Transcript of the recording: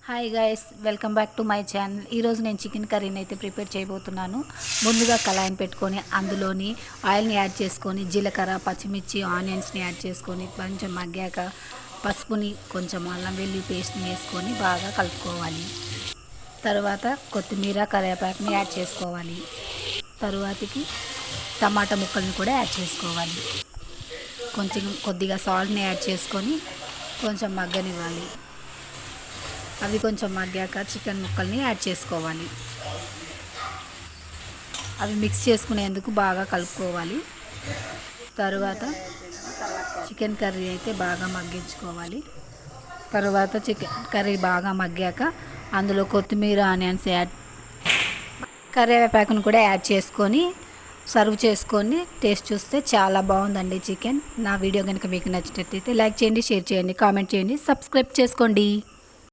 Hi guys, welcome back to my channel. ఈరోజు నేను chicken కర్రీని అయితే ప్రిపేర్ చేయబోతున్నాను. ముందుగా కళాయిని పెట్టుకొని అందులోని ఆయిల్ని యాడ్ చేసుకొని జీలకర్ర, పచ్చిమిర్చి, ఆనియన్స్ని యాడ్ చేసుకొని కొంచెం మగ్గాక పసుపుని, కొంచెం అల్లం వెల్లుల్లి పేస్ట్ని వేసుకొని బాగా కలుపుకోవాలి. తర్వాత కొత్తిమీర, కరివేపాకుని యాడ్ చేసుకోవాలి. తరువాతికి టమాటా ముక్కల్ని కూడా యాడ్ చేసుకోవాలి. కొద్దిగా సాల్ట్ని యాడ్ చేసుకొని కొంచెం మగ్గనివ్వాలి. అవి కొంచెం మగ్గాక చికెన్ ముక్కల్ని యాడ్ చేసుకోవాలి. అవి మిక్స్ చేసుకునేందుకు బాగా కలుపుకోవాలి. తరువాత చికెన్ కర్రీ అయితే బాగా మగ్గించుకోవాలి. తరువాత చికెన్ కర్రీ బాగా మగ్గాక అందులో కొత్తిమీర, ఆనియన్స్ కరివేపాకును కూడా యాడ్ చేసుకొని సర్వ్ చేసుకొని టేస్ట్ చూస్తే చాలా బాగుందండి చికెన్. నా వీడియో కనుక మీకు నచ్చినట్లయితే లైక్ చేయండి, షేర్ చేయండి, కామెంట్ చేయండి, సబ్స్క్రైబ్ చేసుకోండి.